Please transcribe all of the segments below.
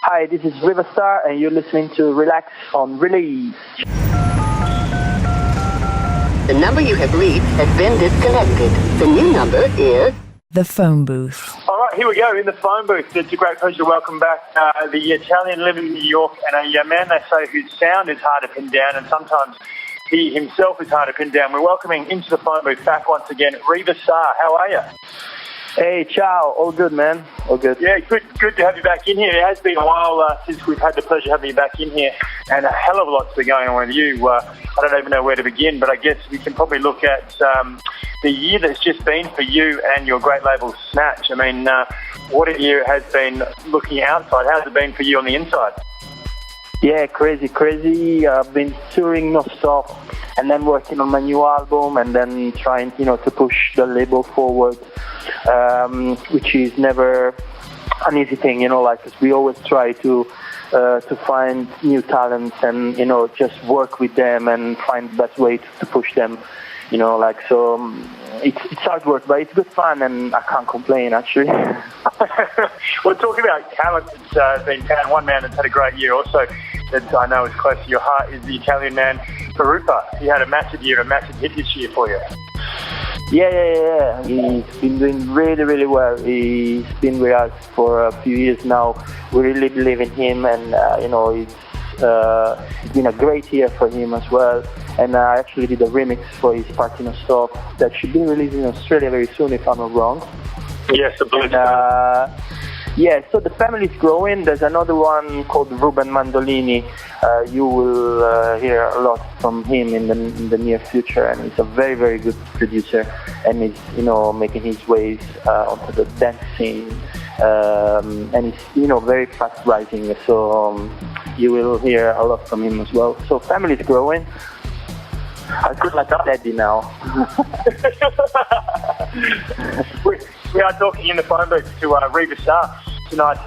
Hi, this is Riva Starr, and you're listening to Reelax on Reelax. The number you have reached has been disconnected. The new number is... The phone booth. All right, here we go, in the phone booth. It's a great pleasure to welcome back the Italian living in New York and a man, they say, whose sound is hard to pin down, and sometimes he himself is hard to pin down. We're welcoming into the phone booth back once again, Riva Starr. How are you? Hey, ciao. All good, man. All good. Yeah, good to have you back in here. It has been a while since we've had the pleasure of having you back in here, and a hell of a lot's been going on with you. I don't even know where to begin, but I guess we can probably look at the year that's just been for you and your great label, Snatch. I mean, what a year it has been looking outside. How's it been for you on the inside? Yeah, crazy. I've been touring non-stop and then working on my new album and then trying, to push the label forward, which is never an easy thing, cause we always try to find new talents and, just work with them and find the best way to push them, so it's hard work, but it's good fun and I can't complain, actually. Well, talking about talent, it's been found. One man that's had a great year also that I know is close to your heart is the Italian man, Rufa. He had a massive year, a massive hit this year for you. Yeah. He's been doing really, really well. He's been with us for a few years now. We really believe in him, and it's been a great year for him as well. And I actually did a remix for his Party No Stop that should be released in Australia very soon, if I'm not wrong. Yes, I believe so. Yeah, so the family's growing. There's another one called Ruben Mandolini. You will hear a lot from him in the near future, and he's a very, very good producer, and he's making his ways onto the dance scene, and he's very fast rising. So you will hear a lot from him as well. So family's growing. I feel like a daddy now. We are talking in the phone booth to Riva Starr tonight.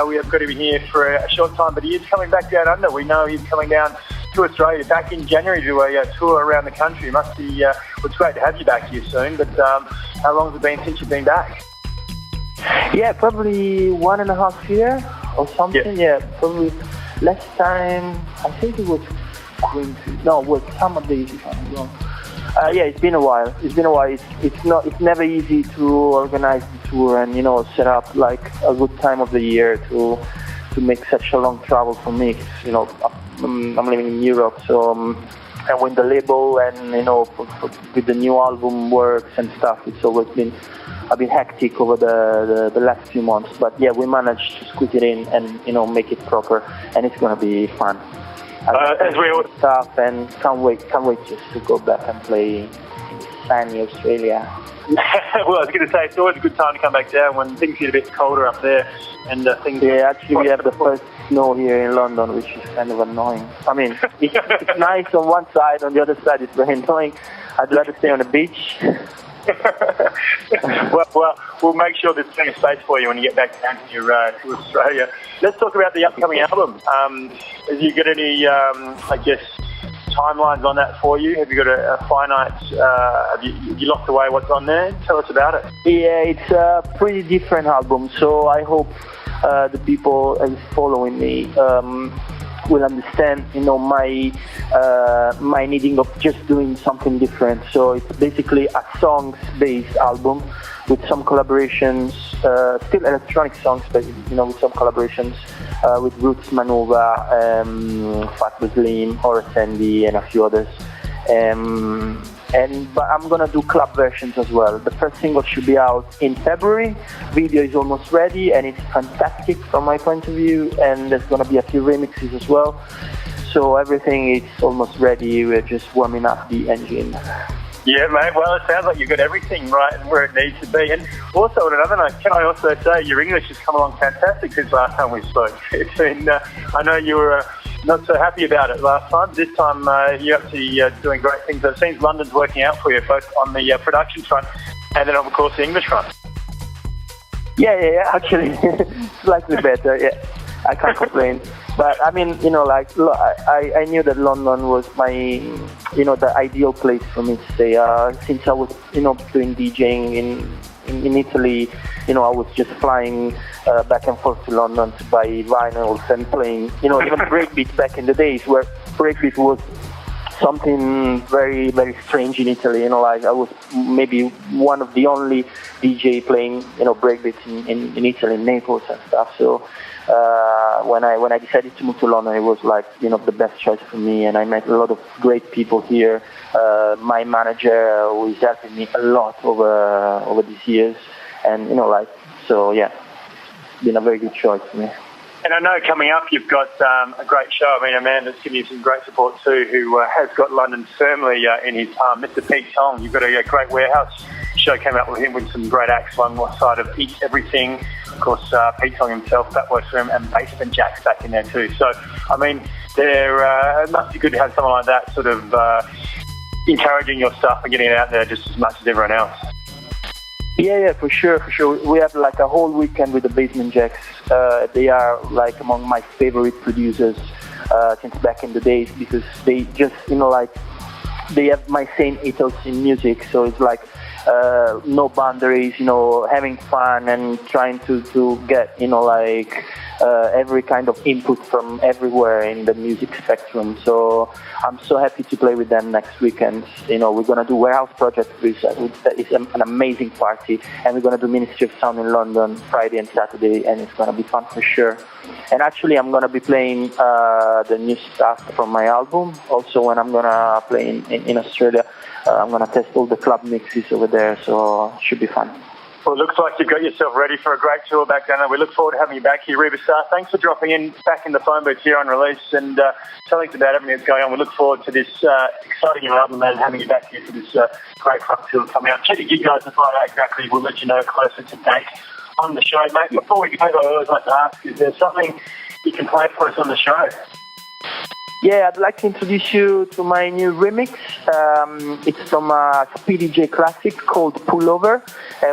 We have got him here for a short time, but he is coming back down under. We know he's coming down to Australia back in January to do a tour around the country. It must be, it's great to have you back here soon, but how long has it been since you've been back? Yeah, probably 1.5 years or something. Yeah, probably less time. I think it was summer days, if I'm wrong. Yeah, it's been a while. It's never easy to organize the tour and set up like a good time of the year to make such a long travel for me. I'm living in Europe, so and when the label and with the new album works and stuff, it's always been a bit hectic over the last few months. But yeah, we managed to squeeze it in and make it proper, and it's gonna be fun. As we all stuff, and can't wait just to go back and play in sunny Australia. Well, I was going to say, it's always a good time to come back down when things get a bit colder up there. And things. Yeah, actually we have the first snow here in London, which is kind of annoying. I mean, it's nice on one side, on the other side it's very annoying. I'd rather stay on the beach. well, we'll make sure there's plenty of space for you when you get back down to Australia. Let's talk about the upcoming album. Have you got any, timelines on that for you? Have you got a finite, have you locked away what's on there? Tell us about it. Yeah, it's a pretty different album, so I hope the people who's following me will understand, my needing of just doing something different. So it's basically a songs-based album with some collaborations, still electronic songs, but with some collaborations with Roots Manova, Fatboy Slim, Horace Andy, and a few others. But I'm gonna do club versions as well. The first single should be out in February. Video is almost ready and it's fantastic from my point of view, and there's gonna be a few remixes as well. So everything is almost ready. We're just warming up the engine. Yeah, mate. Well, it sounds like you've got everything right and where it needs to be. And also, on another note, can I also say your English has come along fantastic since last time we spoke. It's been, I know you were not so happy about it last time. This time, you're actually doing great things. It seems London's working out for you, both on the production front and then, of course, the English front. Yeah. Actually, slightly better. Yeah, I can't complain. But I mean, look, I knew that London was my, the ideal place for me to stay. Since I was, doing DJing in Italy, I was just flying back and forth to London to buy vinyls and playing, even breakbeat back in the days where breakbeat was something very, very strange in Italy. Like I was maybe one of the only DJ playing, breakbeats in Italy, in Naples and stuff. So when I decided to move to London, it was like, the best choice for me. And I met a lot of great people here. My manager who is helping me a lot over these years. And, so yeah, it's been a very good choice for me. And I know coming up you've got a great show. I mean, a man that's giving you some great support too, who has got London firmly in his palm, Mr. Pete Tong. You've got a great warehouse show came out with him with some great acts, one side of Eat Everything. Of course, Pete Tong himself, that works for him, and Basement Jack's back in there too. So, I mean, it must be good to have someone like that sort of encouraging your stuff and getting it out there just as much as everyone else. Yeah, for sure. We have like a whole weekend with the Basement Jacks. They are like among my favorite producers since back in the days, because they just, they have my same ethos in music. So it's like no boundaries, having fun and trying to get, every kind of input from everywhere in the music spectrum. So I'm so happy to play with them next weekend. We're going to do Warehouse Project, which is an amazing party. And we're going to do Ministry of Sound in London Friday and Saturday, and it's going to be fun for sure. And actually, I'm going to be playing the new stuff from my album. Also, when I'm going to play in Australia, I'm going to test all the club mixes over there, so it should be fun. Well, it looks like you've got yourself ready for a great tour back down there. We look forward to having you back here, Riva Starr. Thanks for dropping in back in the phone booth here on Release and telling us about everything that's going on. We look forward to this exciting new album and having you back here for this great front tour coming out. Check the gig guys to find out exactly. We'll let you know closer to date on the show. Mate, before we go, I always like to ask, is there something you can play for us on the show? Yeah, I'd like to introduce you to my new remix. It's from a Speedy J classic called Pullover.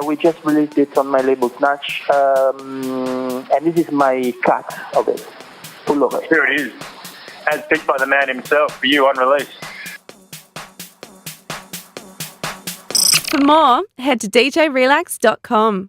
We just released it on my label Snatch. And this is my cut of it, Pullover. Here it is, as picked by the man himself, for you on Release. For more, head to djrelax.com.